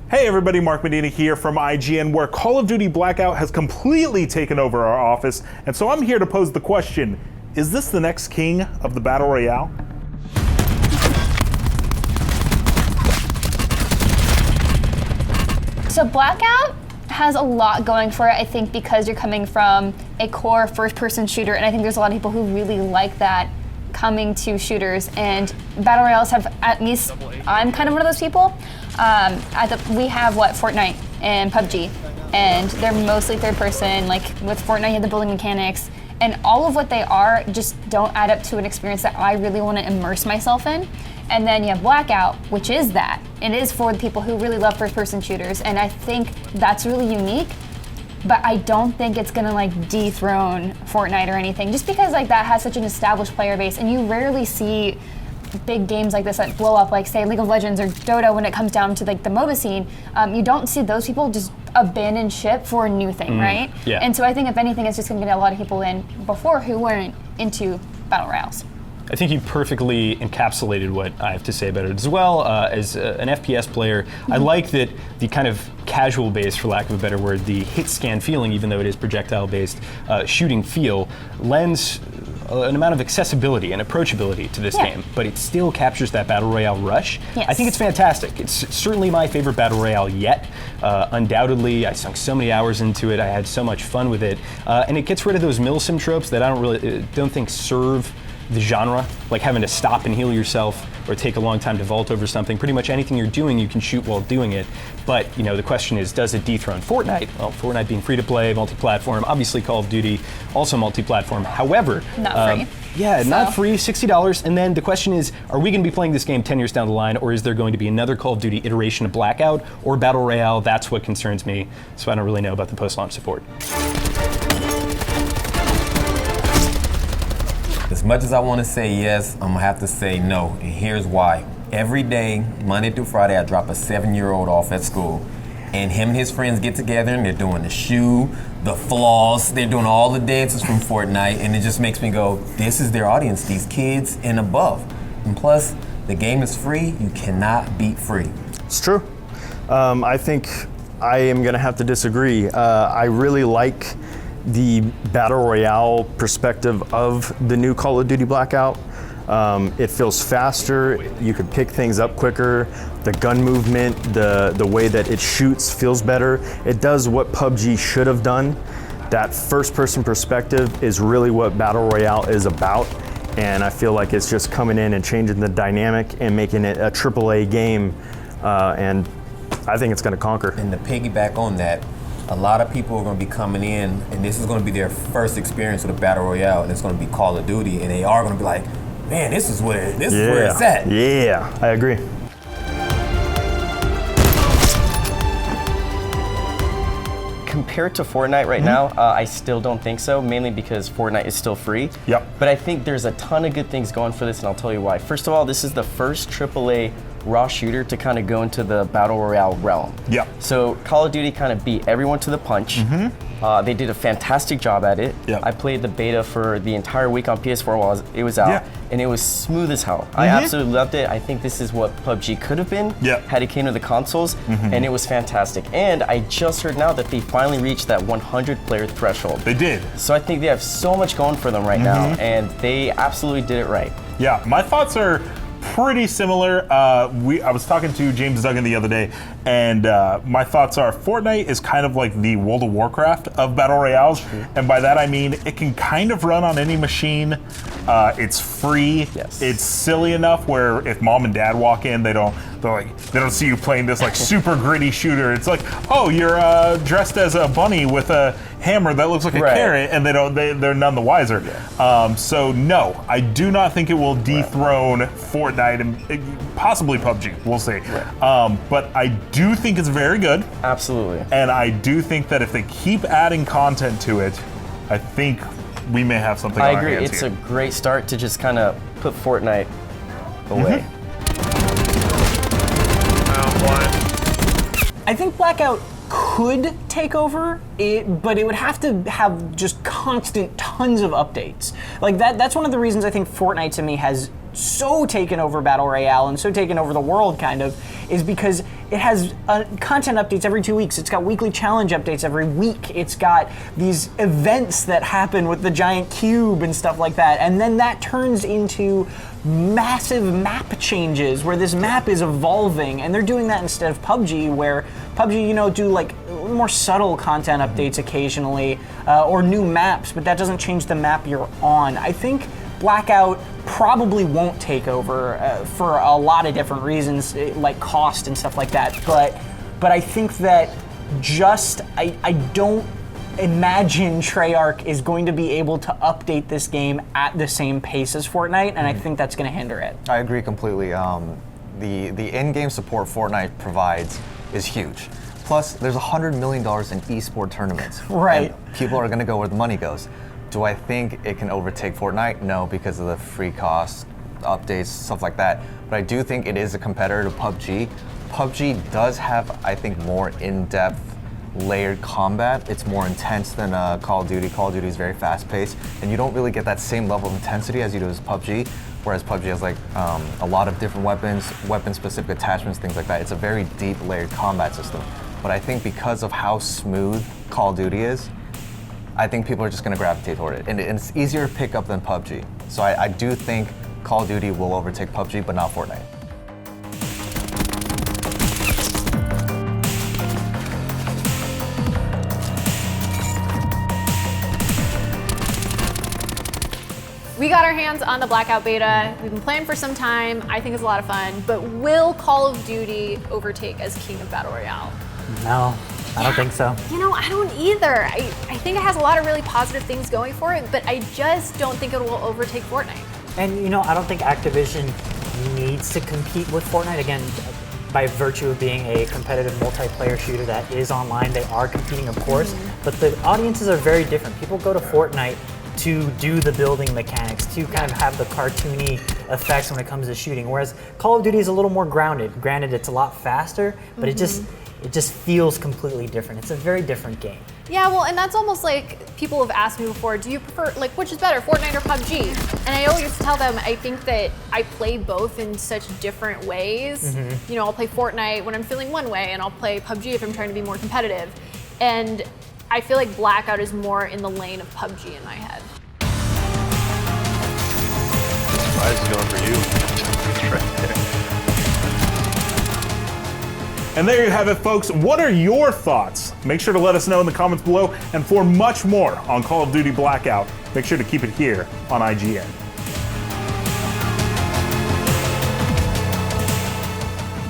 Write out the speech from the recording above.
Hey everybody, Mark Medina here from IGN, where Call of Duty Blackout has completely taken over our office, and so I'm here to pose the question, is this the next king of the Battle Royale? So Blackout has a lot going for it, I think, because you're coming from a core first-person shooter, and I think there's a lot of people who really like that coming to shooters, and Battle Royales have, at least I'm kind of one of those people. We have, Fortnite and PUBG, and they're mostly third person, like with Fortnite you have the building mechanics, and all of what they are just don't add up to an experience that I really want to immerse myself in. And then you have Blackout, which is that. It is for the people who really love first person shooters, and I think that's really unique. But I don't think it's gonna dethrone Fortnite or anything, just because that has such an established player base, and you rarely see big games like this that blow up, like say League of Legends or Dota when it comes down to the MOBA scene. You don't see those people just abandon ship for a new thing, right? Yeah. And so I think if anything, it's just gonna get a lot of people in before who weren't into Battle Royales. I think you perfectly encapsulated what I have to say about it as well. As an FPS player, I like that the kind of casual base, for lack of a better word, the hit scan feeling, even though it is projectile based shooting feel, lends an amount of accessibility and approachability to this game, but it still captures that Battle Royale rush. Yes. I think it's fantastic. It's certainly my favorite Battle Royale yet. Undoubtedly, I sunk so many hours into it. I had so much fun with it. And it gets rid of those milsim tropes that I don't think serve the genre, like having to stop and heal yourself or take a long time to vault over something. Pretty much anything you're doing, you can shoot while doing it. But the question is, does it dethrone Fortnite? Well, Fortnite being free to play, multi-platform, obviously Call of Duty, also multi-platform. However, not free. Yeah, not free, $60. And then the question is, are we going to be playing this game 10 years down the line, or is there going to be another Call of Duty iteration of Blackout or Battle Royale? That's what concerns me. So I don't really know about the post-launch support. As much as I want to say yes, I'm gonna have to say no, and here's why. Every day, Monday through Friday, I drop a 7-year-old off at school, and him and his friends get together and they're doing the shoe, the floss, they're doing all the dances from Fortnite, and it just makes me go, this is their audience, these kids and above. And plus, the game is free, you cannot beat free. It's true. I think I am gonna have to disagree. I really like the Battle Royale perspective of the new Call of Duty Blackout. It feels faster, you could pick things up quicker, the gun movement, the way that it shoots feels better. It does what PUBG should have done. That first person perspective is really what Battle Royale is about, and I feel like it's just coming in and changing the dynamic and making it a AAA game, and I think it's gonna conquer. And to piggyback on that, a lot of people are going to be coming in, and this is going to be their first experience with a Battle Royale, and it's going to be Call of Duty, and they are going to be like, man, this is where it's at. Yeah, I agree. Compared to Fortnite right now, I still don't think so, mainly because Fortnite is still free. Yep. But I think there's a ton of good things going for this, and I'll tell you why. First of all, this is the first AAA raw shooter to kind of go into the Battle Royale realm. Yep. So Call of Duty kind of beat everyone to the punch. They did a fantastic job at it. Yep. I played the beta for the entire week on PS4 while it was out, and it was smooth as hell. I absolutely loved it. I think this is what PUBG could have been had it came to the consoles, and it was fantastic. And I just heard now that they finally reached that 100 player threshold. They did. So I think they have so much going for them right now, and they absolutely did it right. Yeah, my thoughts are pretty similar. I was talking to James Duggan the other day, and my thoughts are Fortnite is kind of like the World of Warcraft of Battle Royales, and by that I mean it can kind of run on any machine. It's free. Yes. It's silly enough where if mom and dad walk in, they don't see you playing this super gritty shooter. It's like, oh, you're dressed as a bunny with a hammer that looks like a carrot, and they're none the wiser. So no, I do not think it will dethrone Fortnite and possibly PUBG. We'll see. But I do think it's very good. Absolutely. And I do think that if they keep adding content to it, I think we may have something on I our agree. hands It's here. a great start to just kind of put Fortnite away. I think Blackout could take over it, but it would have to have just constant tons of updates. Like that's one of the reasons I think Fortnite to me has so taken over Battle Royale and so taken over the world, kind of, is because it has content updates every 2 weeks. It's got weekly challenge updates every week. It's got these events that happen with the giant cube and stuff like that. And then that turns into massive map changes where this map is evolving. And they're doing that instead of PUBG, where PUBG, do like more subtle content updates occasionally or new maps, but that doesn't change the map you're on. I think Blackout probably won't take over for a lot of different reasons, like cost and stuff like that. But I think that I don't imagine Treyarch is going to be able to update this game at the same pace as Fortnite, and I think that's going to hinder it. I agree completely. The in-game support Fortnite provides is huge. Plus, there's $100 million in esport tournaments. Right. And people are going to go where the money goes. Do I think it can overtake Fortnite? No, because of the free costs, updates, stuff like that. But I do think it is a competitor to PUBG. PUBG does have, I think, more in-depth, layered combat. It's more intense than Call of Duty. Call of Duty is very fast-paced, and you don't really get that same level of intensity as you do as PUBG. Whereas PUBG has like a lot of different weapons, weapon-specific attachments, things like that. It's a very deep, layered combat system. But I think because of how smooth Call of Duty is, I think people are just going to gravitate toward it. And it's easier to pick up than PUBG. So I do think Call of Duty will overtake PUBG, but not Fortnite. We got our hands on the Blackout beta. We've been playing for some time. I think it's a lot of fun. But will Call of Duty overtake as king of Battle Royale? No, I don't think so. I don't either. I think it has a lot of really positive things going for it, but I just don't think it will overtake Fortnite. And I don't think Activision needs to compete with Fortnite. Again, by virtue of being a competitive multiplayer shooter that is online, they are competing, of course, but the audiences are very different. People go to Fortnite to do the building mechanics, to kind of have the cartoony effects when it comes to shooting, whereas Call of Duty is a little more grounded. Granted, it's a lot faster, but it just feels completely different. It's a very different game. Yeah, well, and that's almost like people have asked me before, do you prefer, like, which is better, Fortnite or PUBG? And I always tell them, I think that I play both in such different ways. I'll play Fortnite when I'm feeling one way, and I'll play PUBG if I'm trying to be more competitive. And I feel like Blackout is more in the lane of PUBG in my head. Prize is going for you. Right there. And there you have it, folks. What are your thoughts? Make sure to let us know in the comments below. And for much more on Call of Duty Blackout, make sure to keep it here on IGN.